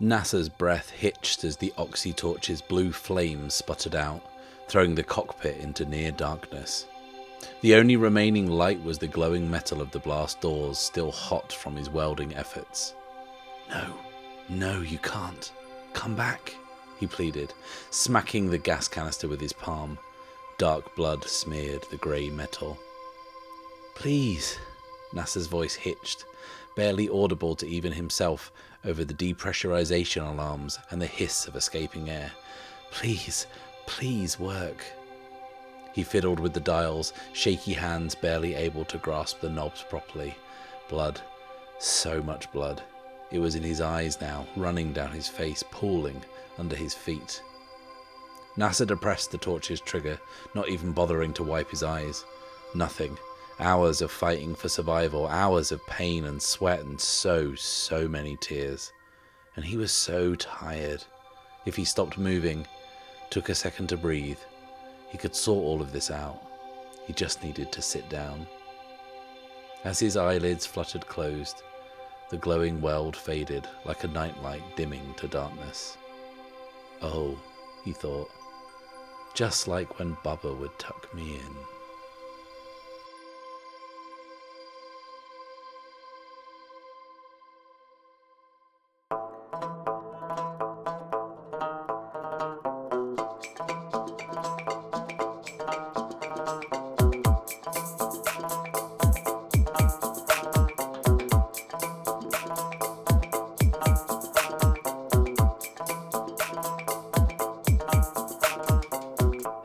NASA's breath hitched as the oxy torch's blue flames sputtered out, throwing the cockpit into near darkness. The only remaining light was the glowing metal of the blast doors, still hot from his welding efforts. No, you can't. Come back, he pleaded, smacking the gas canister with his palm. Dark blood smeared the grey metal. Please, NASA's voice hitched, barely audible to even himself over the depressurization alarms and the hiss of escaping air. Please work. He fiddled with the dials, shaky hands barely able to grasp the knobs properly. Blood. So much blood. It was in his eyes now, running down his face, pooling under his feet. NASA depressed the torch's trigger, not even bothering to wipe his eyes. Nothing. Hours of fighting for survival, hours of pain and sweat and so many tears. And he was so tired. If he stopped moving, took a second to breathe, he could sort all of this out. He just needed to sit down. As his eyelids fluttered closed, the glowing weld faded like a nightlight dimming to darkness. Oh, he thought, just like when Bubba would tuck me in.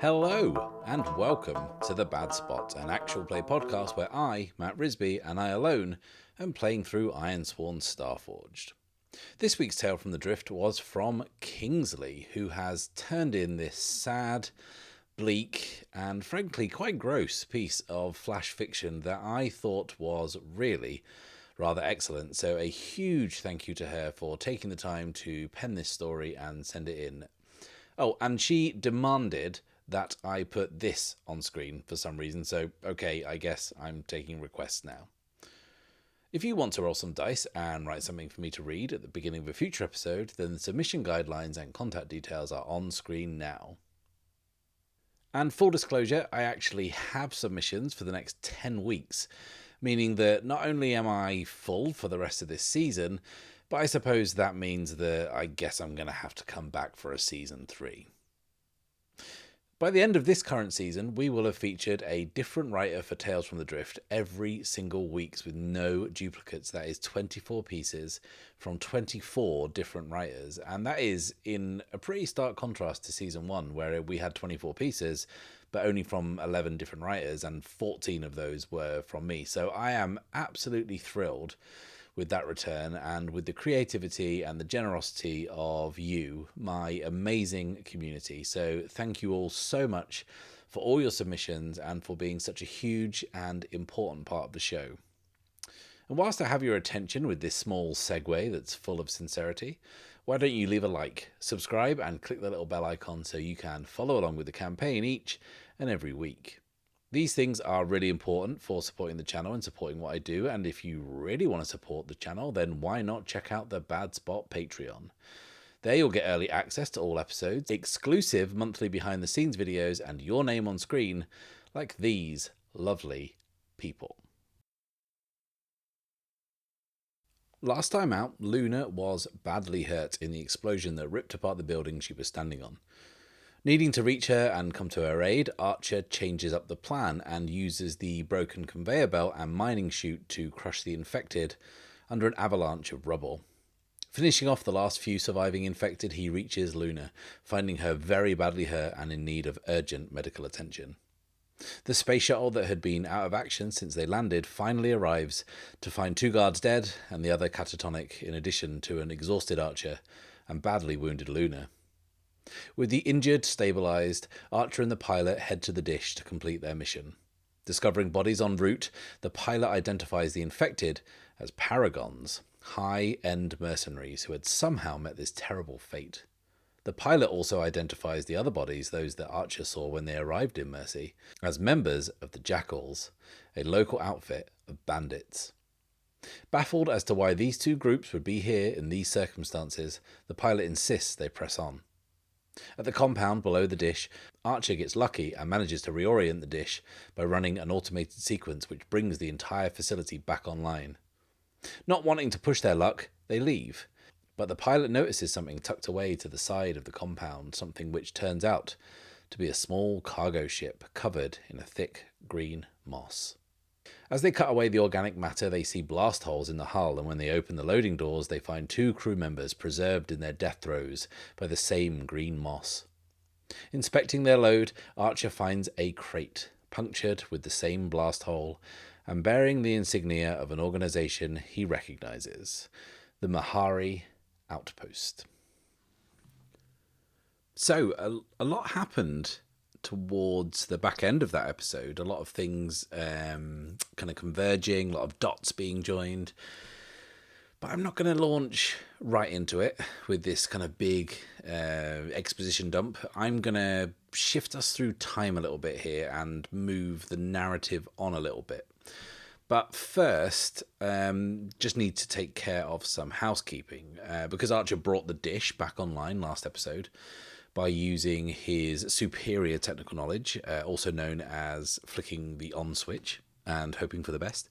Hello, and welcome to The Bad Spot, an actual play podcast where I, Matt Risby, and I alone am playing through Ironsworn Starforged. This week's Tale from the Drift was from Kingsley, who has turned in this sad, bleak, and frankly quite gross piece of flash fiction that I thought was really rather excellent. So a huge thank you to her for taking the time to pen this story and send it in. Oh, and she demanded that I put this on screen for some reason, so okay, I guess I'm taking requests now. If you want to roll some dice and write something for me to read at the beginning of a future episode, then the submission guidelines and contact details are on screen now. And full disclosure, I actually have submissions for the next 10 weeks, meaning that not only am I full for the rest of this season, but I suppose that means that I guess I'm going to have to come back for a season 3. By the end of this current season, we will have featured a different writer for Tales from the Drift every single week with no duplicates. That is 24 pieces from 24 different writers. And that is in a pretty stark contrast to season 1, where we had 24 pieces, but only from 11 different writers, and 14 of those were from me. So I am absolutely thrilled with that return and with the creativity and the generosity of you, my amazing community. So thank you all so much for all your submissions and for being such a huge and important part of the show. And whilst I have your attention with this small segue that's full of sincerity, why don't you leave a like, subscribe and click the little bell icon so you can follow along with the campaign each and every week. These things are really important for supporting the channel and supporting what I do, and if you really want to support the channel, then why not check out the Bad Spot Patreon. There you'll get early access to all episodes, exclusive monthly behind the scenes videos, and your name on screen, like these lovely people. Last time out, Luna was badly hurt in the explosion that ripped apart the building she was standing on. Needing to reach her and come to her aid, Archer changes up the plan and uses the broken conveyor belt and mining chute to crush the infected under an avalanche of rubble. Finishing off the last few surviving infected, he reaches Luna, finding her very badly hurt and in need of urgent medical attention. The space shuttle that had been out of action since they landed finally arrives to find 2 guards dead and the other catatonic, in addition to an exhausted Archer and badly wounded Luna. With the injured stabilised, Archer and the pilot head to the dish to complete their mission. Discovering bodies en route, the pilot identifies the infected as paragons, high-end mercenaries who had somehow met this terrible fate. The pilot also identifies the other bodies, those that Archer saw when they arrived in Mercy, as members of the Jackals, a local outfit of bandits. Baffled as to why these two groups would be here in these circumstances, the pilot insists they press on. At the compound below the dish, Archer gets lucky and manages to reorient the dish by running an automated sequence which brings the entire facility back online. Not wanting to push their luck, they leave, but the pilot notices something tucked away to the side of the compound, something which turns out to be a small cargo ship covered in a thick green moss. As they cut away the organic matter, they see blast holes in the hull, and when they open the loading doors, they find two crew members preserved in their death throes by the same green moss. Inspecting their load, Archer finds a crate, punctured with the same blast hole, and bearing the insignia of an organization he recognizes, the Mahari Outpost. So, a lot happened towards the back end of that episode. A lot of things kind of converging, a lot of dots being joined. But I'm not going to launch right into it with this kind of big exposition dump. I'm going to shift us through time a little bit here and move the narrative on a little bit. But first, just need to take care of some housekeeping. Because Archer brought the dish back online last episode by using his superior technical knowledge, also known as flicking the on switch and hoping for the best.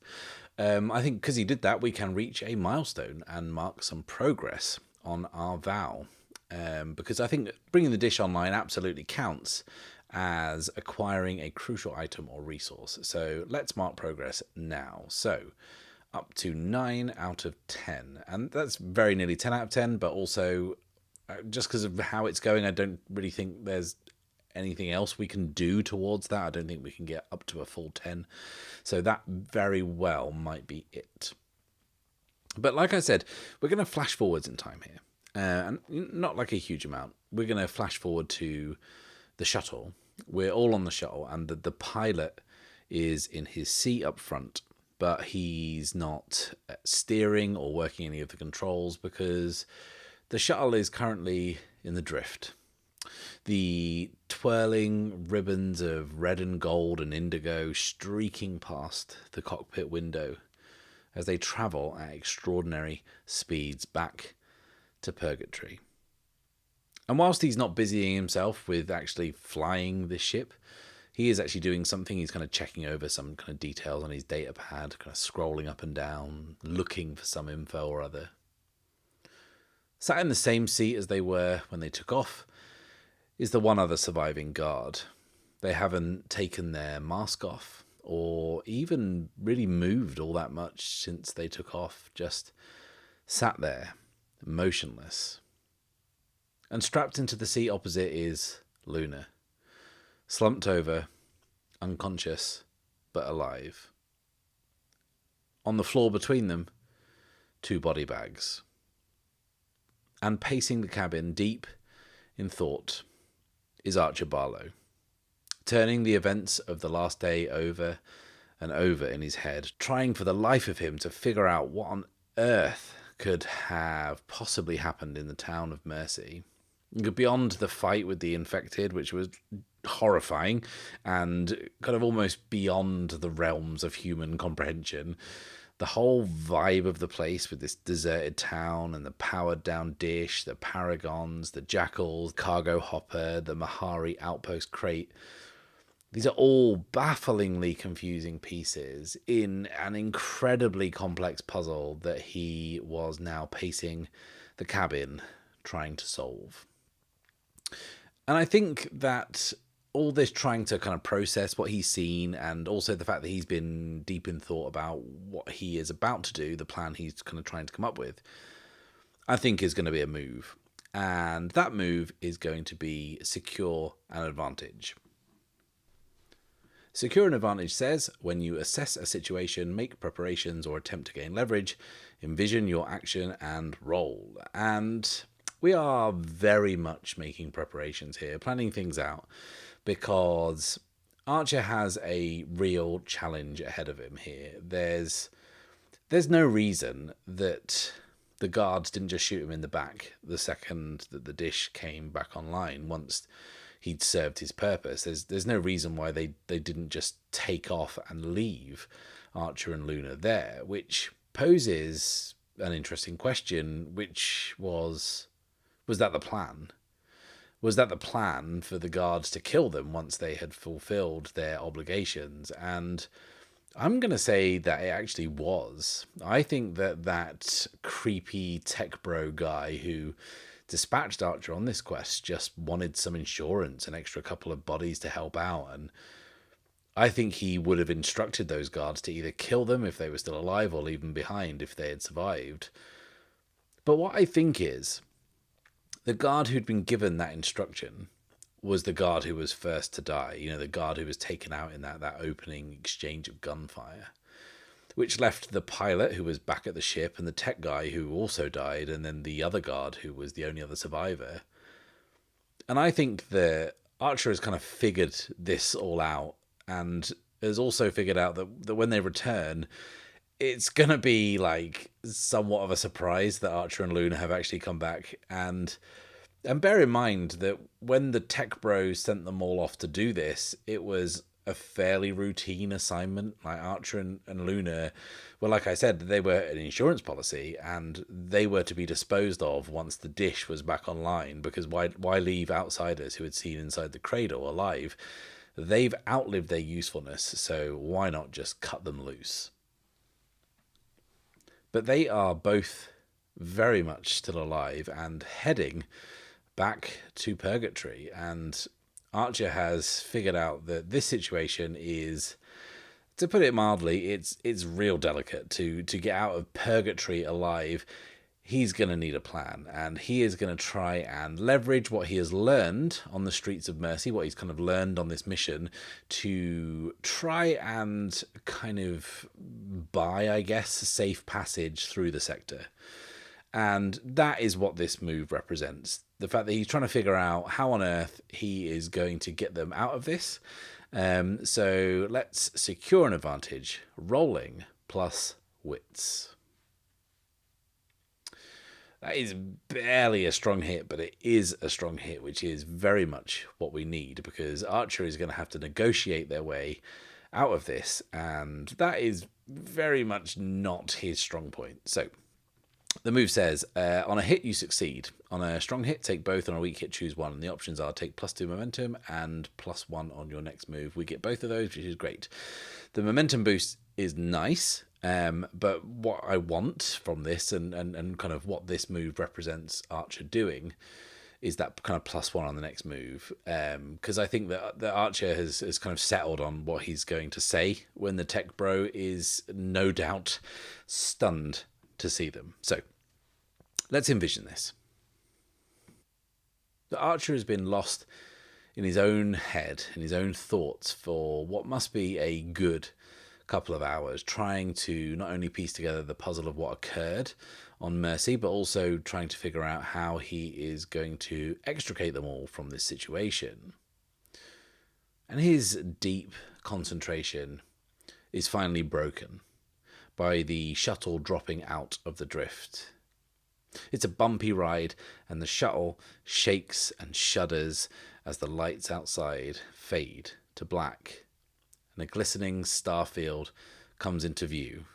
I think because he did that, we can reach a milestone and mark some progress on our vow. Because I think bringing the dish online absolutely counts as acquiring a crucial item or resource. So let's mark progress now. So up to 9 out of 10. And that's very nearly 10 out of 10, but also just because of how it's going, I don't really think there's anything else we can do towards that. I don't think we can get up to a full 10. So that very well might be it. But like I said, we're going to flash forwards in time here. And not like a huge amount. We're going to flash forward to the shuttle. We're all on the shuttle, and the pilot is in his seat up front, but he's not steering or working any of the controls because the shuttle is currently in the drift. The twirling ribbons of red and gold and indigo streaking past the cockpit window as they travel at extraordinary speeds back to purgatory. And whilst he's not busying himself with actually flying this ship, he is actually doing something. He's kind of checking over some kind of details on his data pad, kind of scrolling up and down, looking for some info or other. Sat in the same seat as they were when they took off is the one other surviving guard. They haven't taken their mask off or even really moved all that much since they took off, just sat there, motionless. And strapped into the seat opposite is Luna, slumped over, unconscious, but alive. On the floor between them, 2 body bags. And pacing the cabin, deep in thought, is Archer Barlow, turning the events of the last day over and over in his head, trying for the life of him to figure out what on earth could have possibly happened in the town of Mercy. Beyond the fight with the infected, which was horrifying and kind of almost beyond the realms of human comprehension, the whole vibe of the place with this deserted town and the powered down dish, the paragons, the jackals, cargo hopper, the Mahari outpost crate. These are all bafflingly confusing pieces in an incredibly complex puzzle that he was now pacing the cabin trying to solve. And I think that all this trying to kind of process what he's seen, and also the fact that he's been deep in thought about what he is about to do, the plan he's kind of trying to come up with, I think is going to be a move. And that move is going to be secure an advantage. Secure an advantage says, when you assess a situation, make preparations, or attempt to gain leverage, envision your action and roll. And we are very much making preparations here, planning things out, because Archer has a real challenge ahead of him here. There's no reason that the guards didn't just shoot him in the back the second that the dish came back online once he'd served his purpose. There's no reason why they didn't just take off and leave Archer and Luna there, which poses an interesting question, which was that the plan? Was that the plan for the guards to kill them once they had fulfilled their obligations? And I'm going to say that it actually was. I think that creepy tech bro guy who dispatched Archer on this quest just wanted some insurance, an extra couple of bodies to help out, and I think he would have instructed those guards to either kill them if they were still alive or leave them behind if they had survived. But what I think is, the guard who'd been given that instruction was the guard who was first to die. You know, the guard who was taken out in that opening exchange of gunfire, which left the pilot who was back at the ship and the tech guy who also died, and then the other guard who was the only other survivor. And I think that Archer has kind of figured this all out, and has also figured out that when they return, it's going to be like somewhat of a surprise that Archer and Luna have actually come back. And bear in mind that when the tech bros sent them all off to do this, it was a fairly routine assignment. Like Archer and Luna, well, like I said, they were an insurance policy, and they were to be disposed of once the dish was back online, because why leave outsiders who had seen inside the cradle alive? They've outlived their usefulness, so why not just cut them loose? But they are both very much still alive and heading back to Purgatory, and Archer has figured out that this situation is, to put it mildly, it's real delicate. To get out of Purgatory alive, he's going to need a plan, and he is going to try and leverage what he has learned on the Streets of Mercy, what he's kind of learned on this mission, to try and kind of buy, I guess, safe passage through the sector. And that is what this move represents. The fact that he's trying to figure out how on earth he is going to get them out of this. So let's secure an advantage. Rolling plus wits. That is barely a strong hit, but it is a strong hit, which is very much what we need, because Archer is going to have to negotiate their way out of this, and that is very much not his strong point. So the move says, on a hit you succeed. On a strong hit, take both. On a weak hit, choose one. And the options are take +2 momentum and +1 on your next move. We get both of those, which is great. The momentum boost is nice. But what I want from this, and kind of what this move represents Archer doing, is that kind of +1 on the next move. Because I think that Archer has kind of settled on what he's going to say when the tech bro is no doubt stunned to see them. So let's envision this. The Archer has been lost in his own head, in his own thoughts, for what must be a good couple of hours, trying to not only piece together the puzzle of what occurred on Mercy, but also trying to figure out how he is going to extricate them all from this situation. And his deep concentration is finally broken by the shuttle dropping out of the drift. It's a bumpy ride, and the shuttle shakes and shudders as the lights outside fade to black, and a glistening starfield comes into view.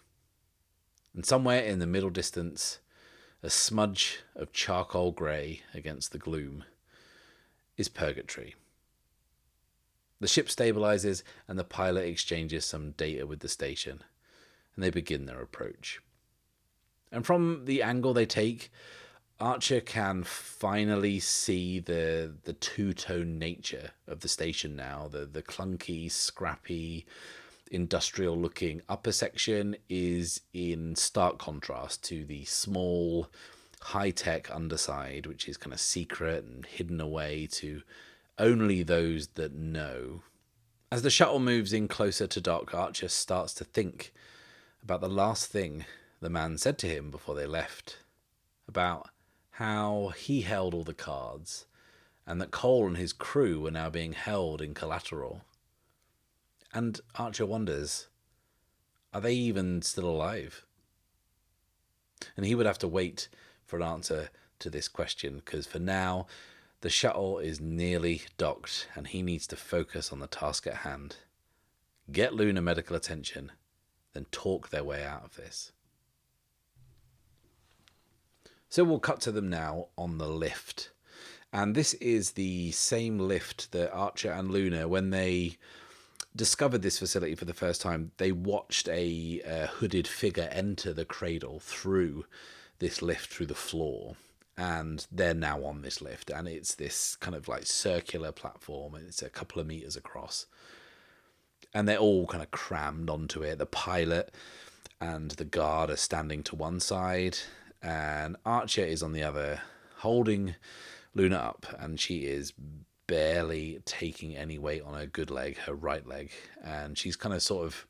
And somewhere in the middle distance, a smudge of charcoal grey against the gloom, is Purgatory. The ship stabilizes, and the pilot exchanges some data with the station, and they begin their approach. And from the angle they take, Archer can finally see the two-tone nature of the station now. The clunky, scrappy, industrial-looking upper section is in stark contrast to the small, high-tech underside, which is kind of secret and hidden away to only those that know. As the shuttle moves in closer to Doc, Archer starts to think about the last thing the man said to him before they left, about how he held all the cards, and that Cole and his crew were now being held in collateral. And Archer wonders, are they even still alive? And he would have to wait for an answer to this question, because for now, the shuttle is nearly docked, and he needs to focus on the task at hand. Get Luna medical attention, then talk their way out of this. So we'll cut to them now on the lift. And this is the same lift that Archer and Luna, when they discovered this facility for the first time, they watched a hooded figure enter the cradle through this lift, through the floor. And they're now on this lift. And it's this kind of like circular platform. It's a couple of meters across. And they're all kind of crammed onto it. The pilot and the guard are standing to one side. And Archer is on the other, holding Luna up. And she is barely taking any weight on her good leg, her right leg. And she's kind of sort of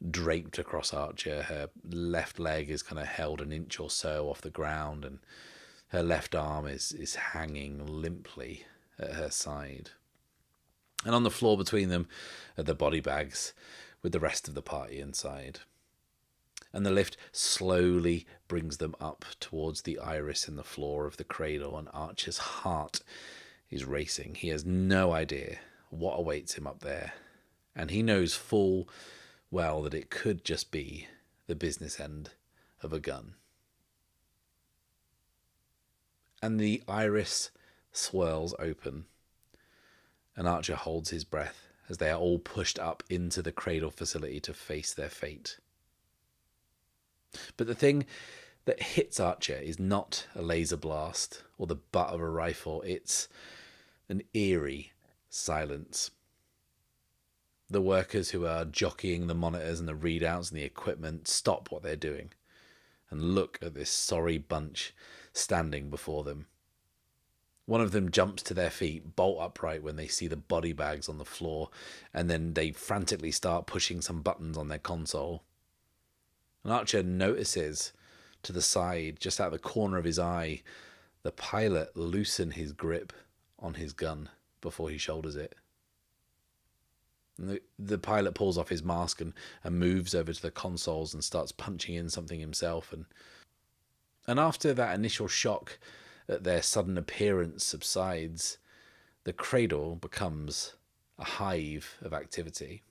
draped across Archer. Her left leg is kind of held an inch or so off the ground. And her left arm is hanging limply at her side. And on the floor between them are the body bags with the rest of the party inside. And the lift slowly brings them up towards the iris in the floor of the cradle, and Archer's heart is racing. He has no idea what awaits him up there, and he knows full well that it could just be the business end of a gun. And the iris swirls open, and Archer holds his breath as they are all pushed up into the cradle facility to face their fate. But the thing that hits Archer is not a laser blast or the butt of a rifle. It's an eerie silence. The workers who are jockeying the monitors and the readouts and the equipment stop what they're doing and look at this sorry bunch standing before them. One of them jumps to their feet, bolt upright when they see the body bags on the floor, and then they frantically start pushing some buttons on their console. And Archer notices to the side, just out the corner of his eye, the pilot loosen his grip on his gun before he shoulders it. And the pilot pulls off his mask and moves over to the consoles and starts punching in something himself. And after that initial shock at their sudden appearance subsides, the cradle becomes a hive of activity.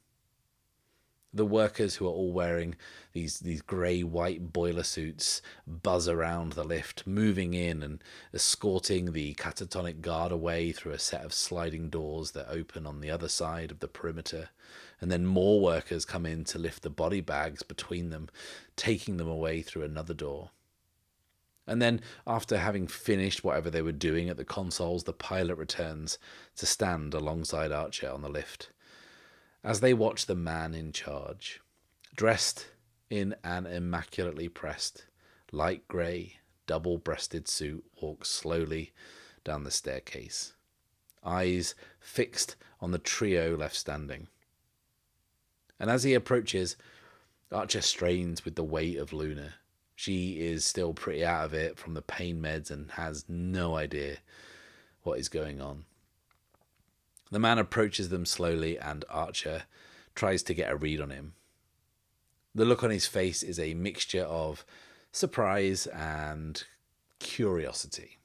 The workers, who are all wearing these grey-white boiler suits, buzz around the lift, moving in and escorting the catatonic guard away through a set of sliding doors that open on the other side of the perimeter. And then more workers come in to lift the body bags between them, taking them away through another door. And then, after having finished whatever they were doing at the consoles, the pilot returns to stand alongside Archer on the lift. As they watch the man in charge, dressed in an immaculately pressed, light grey, double-breasted suit, walk slowly down the staircase, eyes fixed on the trio left standing. And as he approaches, Archer strains with the weight of Luna. She is still pretty out of it from the pain meds and has no idea what is going on. The man approaches them slowly, and Archer tries to get a read on him. The look on his face is a mixture of surprise and curiosity.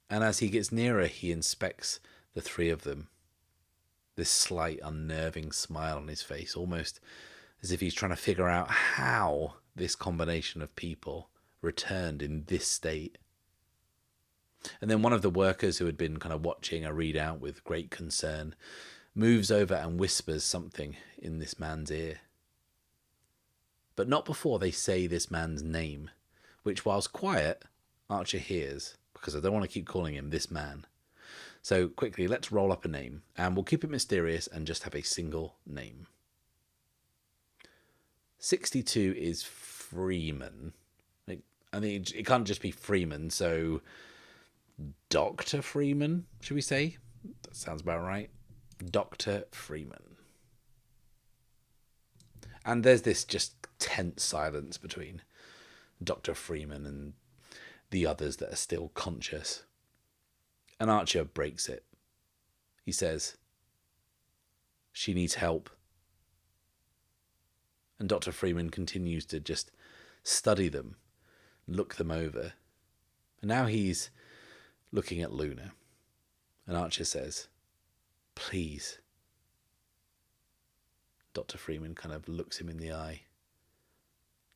And as he gets nearer, he inspects the three of them. This slight, unnerving smile on his face, almost as if he's trying to figure out how this combination of people returned in this state. And then one of the workers, who had been kind of watching a readout with great concern, moves over and whispers something in this man's ear. But not before they say this man's name, which, whilst quiet, Archer hears, because I don't want to keep calling him this man. So quickly, let's roll up a name, and we'll keep it mysterious and just have a single name. 62 is Freeman. I think it can't just be Freeman, so Dr. Freeman, should we say? That sounds about right. Dr. Freeman. And there's this just tense silence between Dr. Freeman and the others that are still conscious. And Archer breaks it. He says, "She needs help." And Dr. Freeman continues to just study them, look them over. And now he's looking at Luna. And Archer says, "Please." Dr. Freeman kind of looks him in the eye,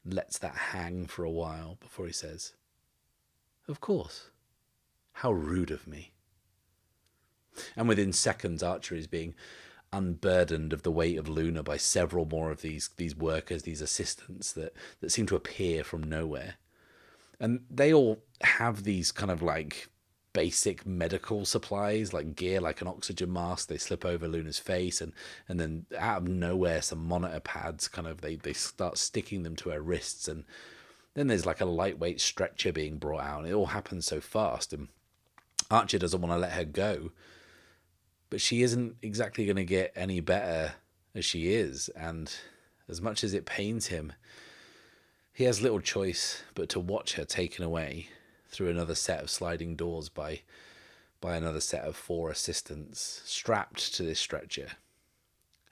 lets that hang for a while before he says, Of course. How rude of me. And within seconds, Archer is being unburdened of the weight of Luna by several more of these workers, these assistants that seem to appear from nowhere. And they all have these kind of like basic medical supplies, like gear, like an oxygen mask. They slip over Luna's face, and then out of nowhere, some monitor pads kind of, they start sticking them to her wrists. And then there's like a lightweight stretcher being brought out. And it all happens so fast. And Archer doesn't want to let her go. But she isn't exactly going to get any better as she is. And as much as it pains him, he has little choice but to watch her taken away through another set of sliding doors by another set of 4 assistants strapped to this stretcher.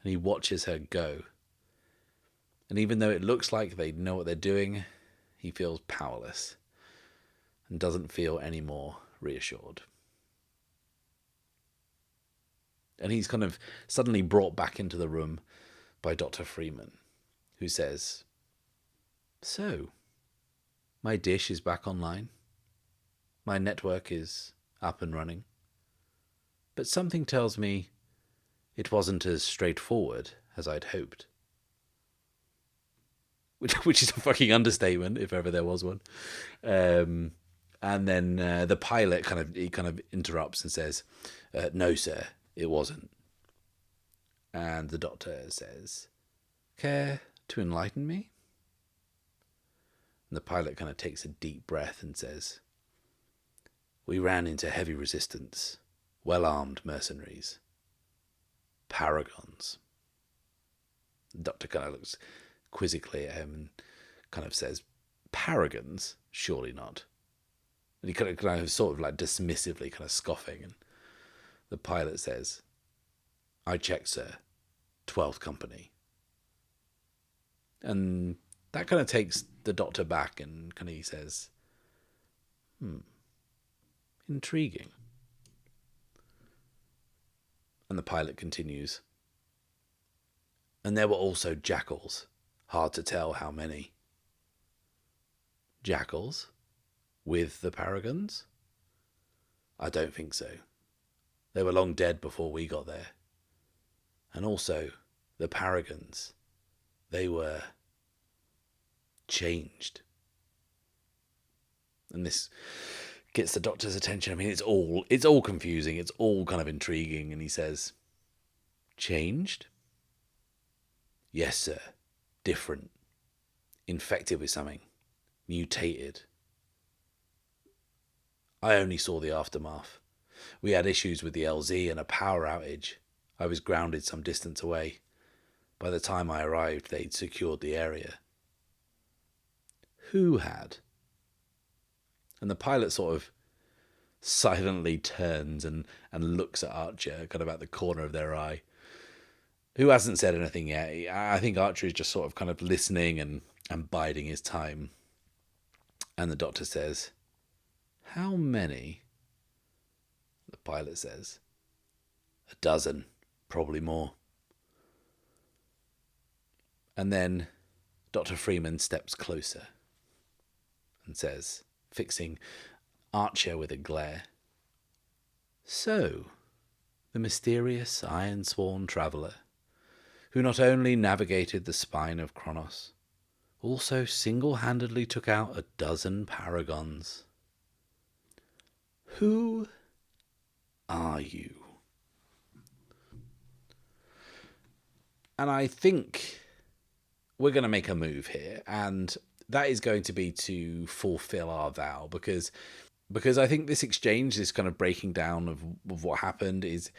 And he watches her go. And even though it looks like they know what they're doing, he feels powerless and doesn't feel any more reassured. And he's kind of suddenly brought back into the room by Dr. Freeman, who says, "So, my dish is back online. My network is up and running. But something tells me it wasn't as straightforward as I'd hoped." Which is a fucking understatement, if ever there was one. And then the pilot kind of interrupts and says, "No, sir. It wasn't." And the doctor says, "Care to enlighten me?" And the pilot kind of takes a deep breath and says, "We ran into heavy resistance, well-armed mercenaries. Paragons." The doctor kind of looks quizzically at him and kind of says, "Paragons? Surely not." And he kind of sort of like dismissively kind of scoffing, and the pilot says, "I checked, sir. 12th Company." And that kind of takes the doctor back, and kind of he says, "Intriguing." And the pilot continues, "And there were also jackals. Hard to tell how many." "Jackals? With the Paragons?" "I don't think so. They were long dead before we got there. And also, the Paragons, they were changed." And this gets the doctor's attention. I mean, it's all confusing. It's all kind of intriguing. And he says, "Changed?" "Yes, sir. Different. Infected with something. Mutated." I only saw the aftermath. We had issues with the LZ and a power outage. I was grounded some distance away. By the time I arrived, they'd secured the area. "Who had?" And the pilot sort of silently turns and looks at Archer, kind of at the corner of their eye, who hasn't said anything yet. I think Archer is just sort of kind of listening and biding his time. And the doctor says, "How many?" The pilot says, "A dozen, probably more." And then Dr. Freeman steps closer and says, fixing Archer with a glare, "So, the mysterious Ironsworn traveller, who not only navigated the spine of Kronos, also single-handedly took out a dozen Paragons. Who are you?" And I think we're going to make a move here, and that is going to be to fulfill our vow, because I think this exchange, this kind of breaking down of what happened is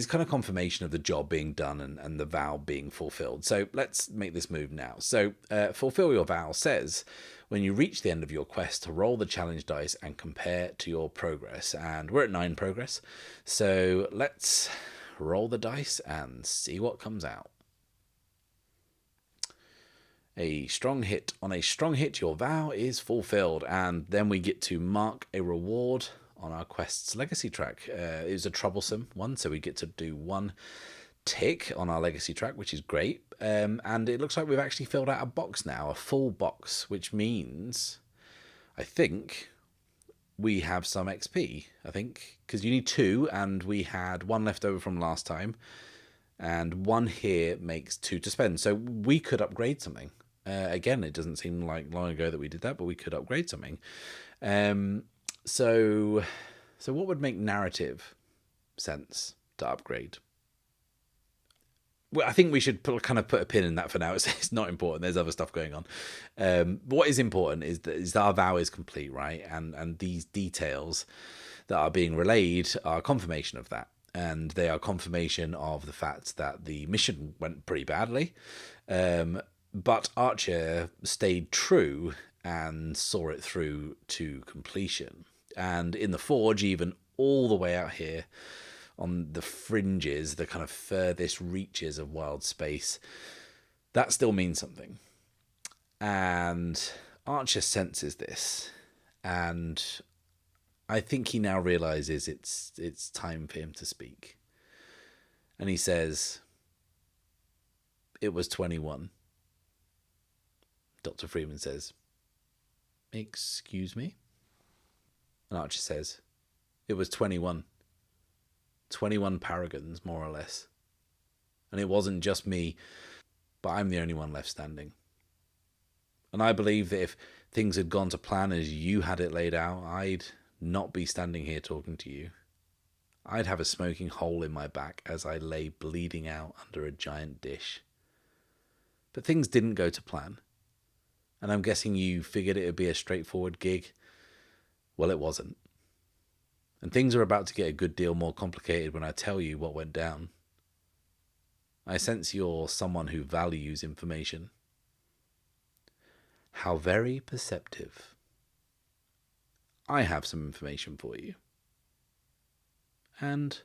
kind of confirmation of the job being done and the vow being fulfilled. So let's make this move now. So fulfill your vow says, when you reach the end of your quest, to roll the challenge dice and compare to your progress. And we're at 9 progress. So let's roll the dice and see what comes out. A strong hit. On a strong hit, your vow is fulfilled. And then we get to mark a reward on our quest's legacy track. It was a troublesome one, so we get to do 1 tick on our legacy track, which is great. And it looks like we've actually filled out a box now, a full box, which means, I think, we have some XP, I think, because you need 2, and we had 1 left over from last time, and 1 here makes 2 to spend. So we could upgrade something. Again, it doesn't seem like long ago that we did that, but we could upgrade something. So what would make narrative sense to upgrade? Well, I think we should put a pin in that for now. It's not important. There's other stuff going on. But what is important is that our vow is complete, right? And these details that are being relayed are confirmation of that. And they are confirmation of the fact that the mission went pretty badly. But Archer stayed true and saw it through to completion. And in the Forge, even all the way out here, on the fringes, the kind of furthest reaches of wild space, that still means something. And Archer senses this, and I think he now realizes it's time for him to speak. And he says, "It was 21. Dr. Freeman says, "Excuse me?" And Archer says, "It was 21. 21 paragons, more or less. And it wasn't just me, but I'm the only one left standing. And I believe that if things had gone to plan as you had it laid out, I'd not be standing here talking to you. I'd have a smoking hole in my back as I lay bleeding out under a giant dish. But things didn't go to plan. And I'm guessing you figured it would be a straightforward gig. Well, it wasn't. And things are about to get a good deal more complicated when I tell you what went down. I sense you're someone who values information. How very perceptive. I have some information for you. And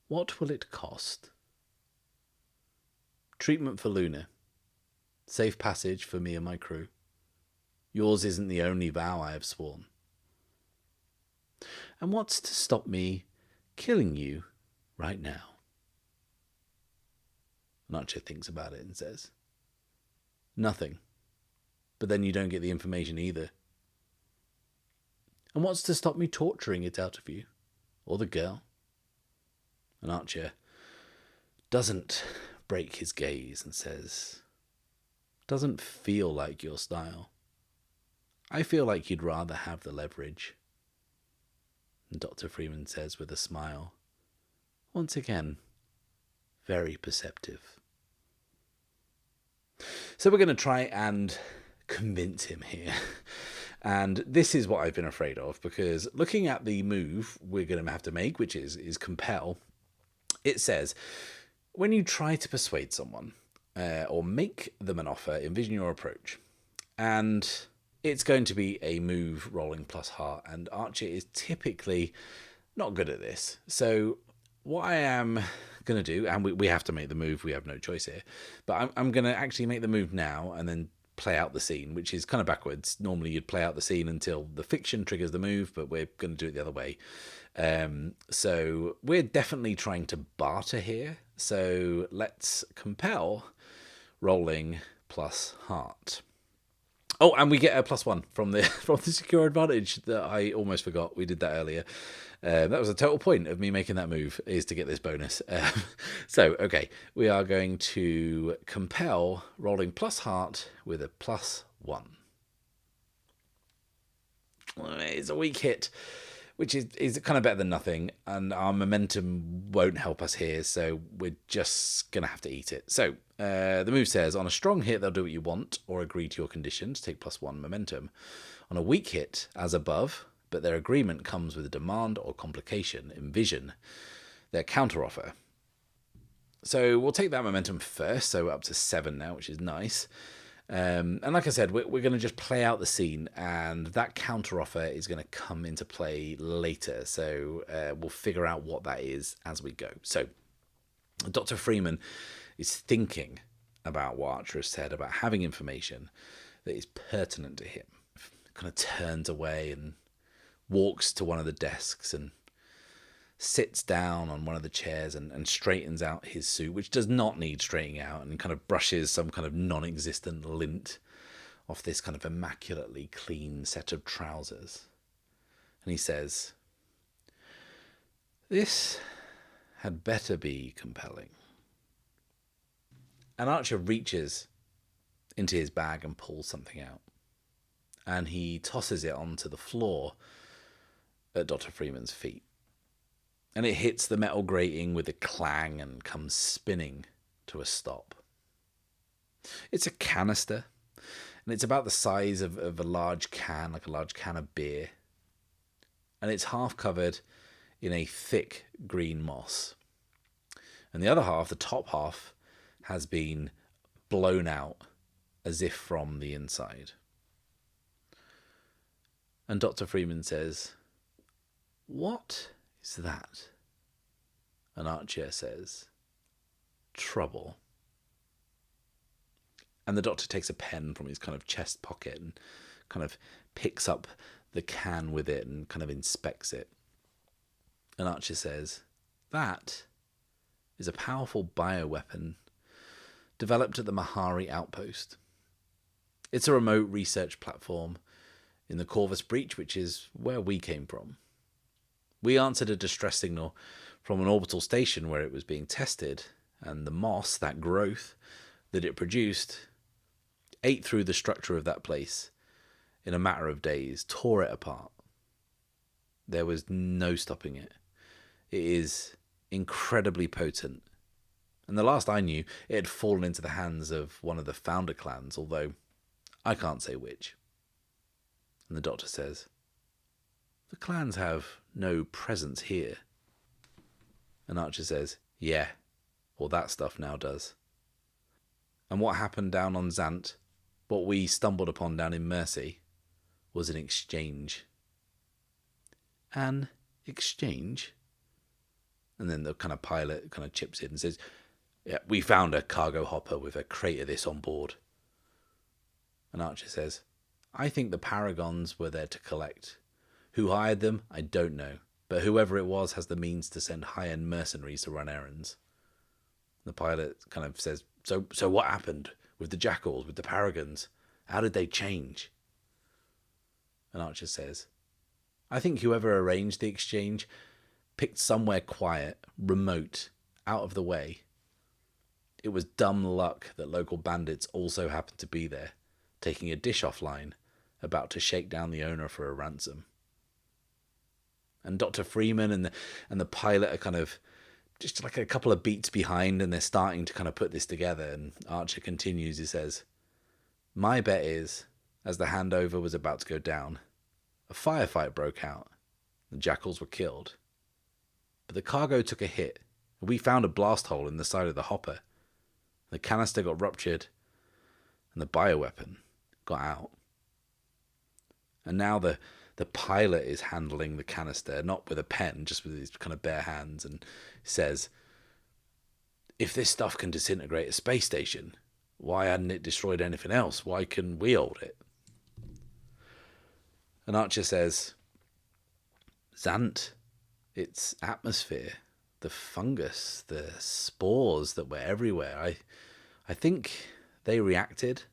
what will it cost? Treatment for Luna. Safe passage for me and my crew. Yours isn't the only vow I have sworn. And what's to stop me killing you right now?" Archer thinks about it and says, "Nothing. But then you don't get the information either. And what's to stop me torturing it out of you? Or the girl?" And Archer doesn't break his gaze and says, "Doesn't feel like your style. I feel like you'd rather have the leverage." And Dr. Freeman says with a smile, once again, very perceptive. So we're going to try and convince him here. And this is what I've been afraid of, because looking at the move we're going to have to make, which is compel, it says, when you try to persuade someone or make them an offer, envision your approach. And it's going to be a move rolling plus heart, and Archer is typically not good at this. So what I am going to do, and we have to make the move, we have no choice here, but I'm going to actually make the move now and then play out the scene, which is kind of backwards. Normally you'd play out the scene until the fiction triggers the move, but we're going to do it the other way. So we're definitely trying to barter here. So let's compel rolling plus heart. Oh, and we get a +1 from the secure advantage that I almost forgot. We did that earlier. That was a total point of me making that move, is to get this bonus. So, okay, we are going to compel rolling plus heart with a +1. It's a weak hit, which is kind of better than nothing, and our momentum won't help us here, so we're just going to have to eat it. So, the move says, on a strong hit, they'll do what you want or agree to your conditions, take +1 momentum. On a weak hit, as above, but their agreement comes with a demand or complication, envision their counteroffer. So we'll take that momentum first, so we're up to 7 now, which is nice. And like I said, we're going to just play out the scene, and that counteroffer is going to come into play later. So we'll figure out what that is as we go. So Dr. Freeman is thinking about what Archer has said about having information that is pertinent to him. Kind of turns away and walks to one of the desks and sits down on one of the chairs and straightens out his suit, which does not need straightening out, and kind of brushes some kind of non-existent lint off this kind of immaculately clean set of trousers. And he says, "This had better be compelling." And Archer reaches into his bag and pulls something out. And he tosses it onto the floor at Dr. Freeman's feet. And it hits the metal grating with a clang and comes spinning to a stop. It's a canister, and it's about the size of a large can, like a large can of beer. And it's half covered in a thick green moss. And the other half, the top half, has been blown out as if from the inside. And Dr. Freeman says, "What is that?" And Archer says, "Trouble." And the doctor takes a pen from his kind of chest pocket and kind of picks up the can with it and kind of inspects it. And Archer says, "That is a powerful bioweapon developed at the Mahari outpost. It's a remote research platform in the Corvus Breach, which is where we came from. We answered a distress signal from an orbital station where it was being tested, and the moss, that growth that it produced, ate through the structure of that place in a matter of days, tore it apart. There was no stopping it. It is incredibly potent. And the last I knew, it had fallen into the hands of one of the founder clans, although I can't say which." And the doctor says, "The clans have no presence here." And Archer says, "Yeah, well that stuff now does. And what happened down on Zant, what we stumbled upon down in Mercy, was an exchange." "An exchange?" And then the kind of pilot kind of chips in and says, "Yeah, we found a cargo hopper with a crate of this on board." And Archer says, "I think the Paragons were there to collect. Who hired them, I don't know. But whoever it was has the means to send high-end mercenaries to run errands." The pilot kind of says, So what happened with the Jackals, with the Paragons? How did they change?" And Archer says, "I think whoever arranged the exchange picked somewhere quiet, remote, out of the way. It was dumb luck that local bandits also happened to be there, taking a dish offline, about to shake down the owner for a ransom." And Dr. Freeman and the pilot are kind of just like a couple of beats behind, and they're starting to kind of put this together. And Archer continues, he says, "My bet is, as the handover was about to go down, a firefight broke out. The Jackals were killed. But the cargo took a hit, and we found a blast hole in the side of the hopper. The canister got ruptured, and the bioweapon got out. And now the pilot is handling the canister, not with a pen, just with his kind of bare hands, and says, if this stuff can disintegrate a space station, why hadn't it destroyed anything else? Why couldn't we hold it?" And Archer says, "Zant, its atmosphere, the fungus, the spores that were everywhere, I think they reacted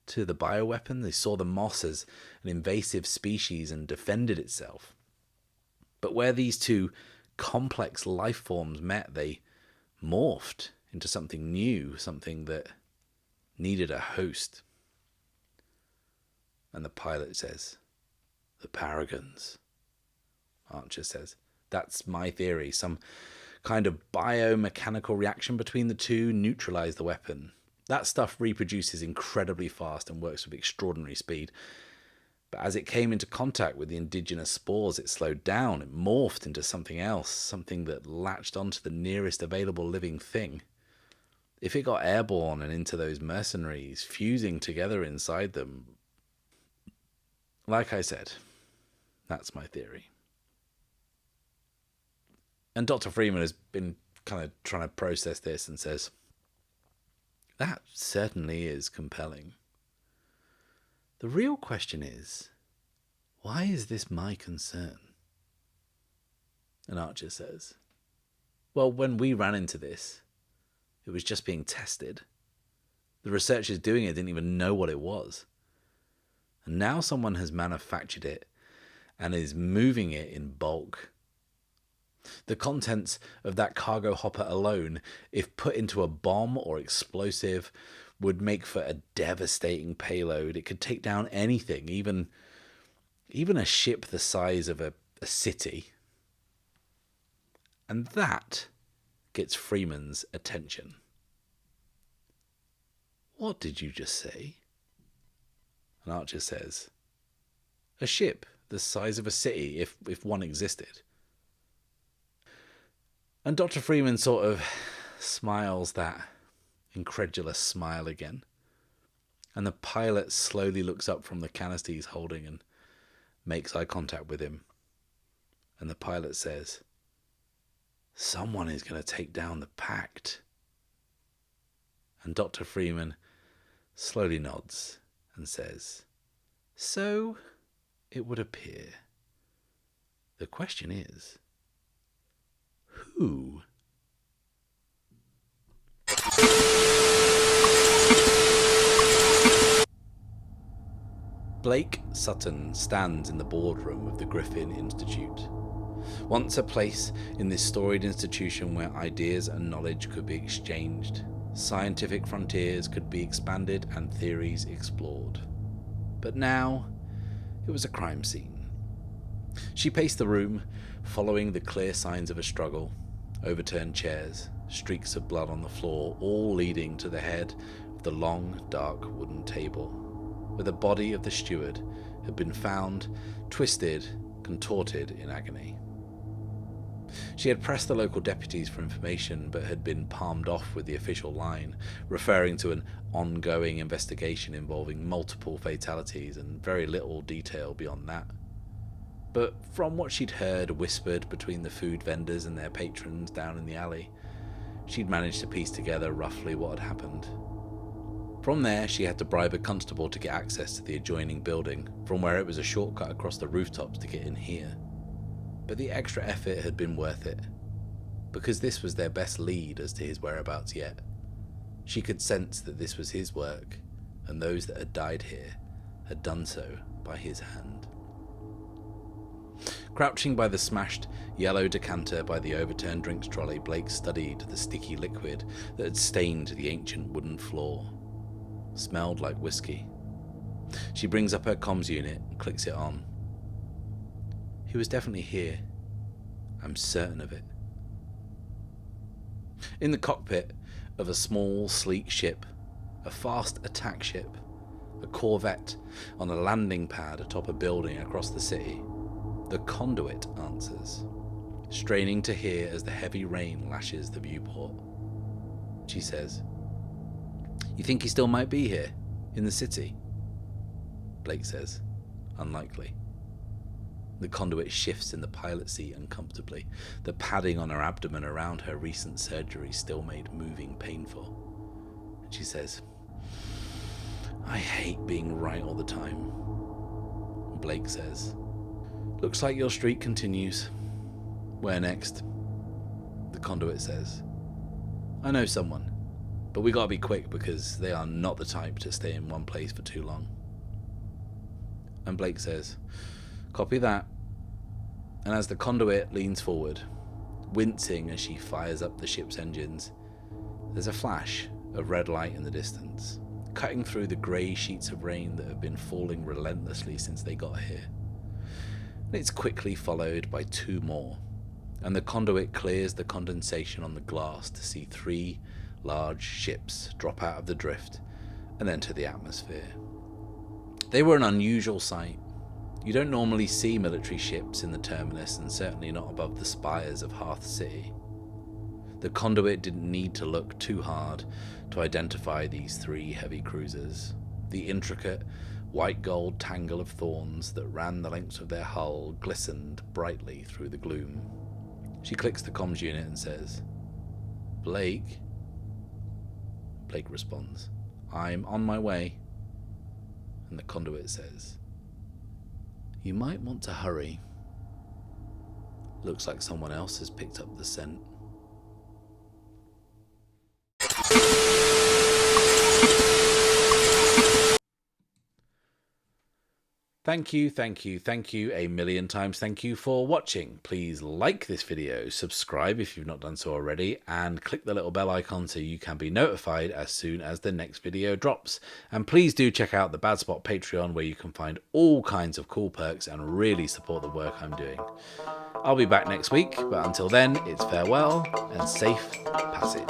to the bioweapon. They saw the moss as an invasive species and defended itself. But where these two complex life forms met, they morphed into something new, something that needed a host." And the pilot says, "The Paragons." Archer says, "That's my theory. Some kind of biomechanical reaction between the two neutralized the weapon. That stuff reproduces incredibly fast and works with extraordinary speed. But as it came into contact with the indigenous spores, it slowed down. It morphed into something else, something that latched onto the nearest available living thing. If it got airborne and into those mercenaries, fusing together inside them, like I said, that's my theory." And Dr. Freeman has been kind of trying to process this and says, "That certainly is compelling. The real question is, why is this my concern?" And Archer says, "Well, when we ran into this, it was just being tested. The researchers doing it didn't even know what it was. And now someone has manufactured it and is moving it in bulk. The contents of that cargo hopper alone, if put into a bomb or explosive, would make for a devastating payload. It could take down anything, even a ship the size of a city. And that gets Freeman's attention. "What did you just say?" And Archer says, "A ship the size of a city, if one existed." And Dr. Freeman sort of smiles that incredulous smile again. And the pilot slowly looks up from the canister he's holding and makes eye contact with him. And the pilot says, "Someone is going to take down the Pact." And Dr. Freeman slowly nods and says, "So it would appear. The question is, who?" Blake Sutton stands in the boardroom of the Griffin Institute. Once a place in this storied institution where ideas and knowledge could be exchanged, scientific frontiers could be expanded and theories explored. But now, it was a crime scene. She paced the room, following the clear signs of a struggle: overturned chairs, streaks of blood on the floor, all leading to the head of the long, dark wooden table, where the body of the steward had been found, twisted, contorted in agony. She had pressed the local deputies for information, but had been palmed off with the official line, referring to an ongoing investigation involving multiple fatalities and very little detail beyond that. But from what she'd heard whispered between the food vendors and their patrons down in the alley, she'd managed to piece together roughly what had happened. From there, she had to bribe a constable to get access to the adjoining building, from where it was a shortcut across the rooftops to get in here. But the extra effort had been worth it, because this was their best lead as to his whereabouts yet. She could sense that this was his work, and those that had died here had done so by his hand. Crouching by the smashed yellow decanter by the overturned drinks trolley, Blake studied the sticky liquid that had stained the ancient wooden floor. Smelled like whiskey. She brings up her comms unit and clicks it on. He was definitely here. I'm certain of it. In the cockpit of a small, sleek ship, a fast attack ship, a corvette on a landing pad atop a building across the city, the conduit answers, straining to hear as the heavy rain lashes the viewport. She says, "You think he still might be here, in the city?" Blake says, "Unlikely." The conduit shifts in the pilot seat uncomfortably. The padding on her abdomen around her recent surgery still made moving painful. And she says, "I hate being right all the time." Blake says, "Looks like your streak continues. Where next?" The conduit says, "I know someone, but we gotta be quick because they are not the type to stay in one place for too long." And Blake says, "Copy that." And as the conduit leans forward, wincing as she fires up the ship's engines, there's a flash of red light in the distance, cutting through the grey sheets of rain that have been falling relentlessly since they got here. And it's quickly followed by two more, and the conduit clears the condensation on the glass to see three large ships drop out of the drift and enter the atmosphere. They were an unusual sight. You don't normally see military ships in the terminus, and certainly not above the spires of Hearth City. The conduit didn't need to look too hard to identify these three heavy cruisers. The intricate, white gold tangle of thorns that ran the lengths of their hull glistened brightly through the gloom. She clicks the comms unit and says, "Blake?" Blake responds, "I'm on my way." And the conduit says, "You might want to hurry. Looks like someone else has picked up the scent." Thank you a million times. Thank you for watching. Please like this video, subscribe if you've not done so already, and click the little bell icon so you can be notified as soon as the next video drops. And please do check out the Bad Spot Patreon, where you can find all kinds of cool perks and really support the work I'm doing. I'll be back next week, but until then, it's farewell and safe passage.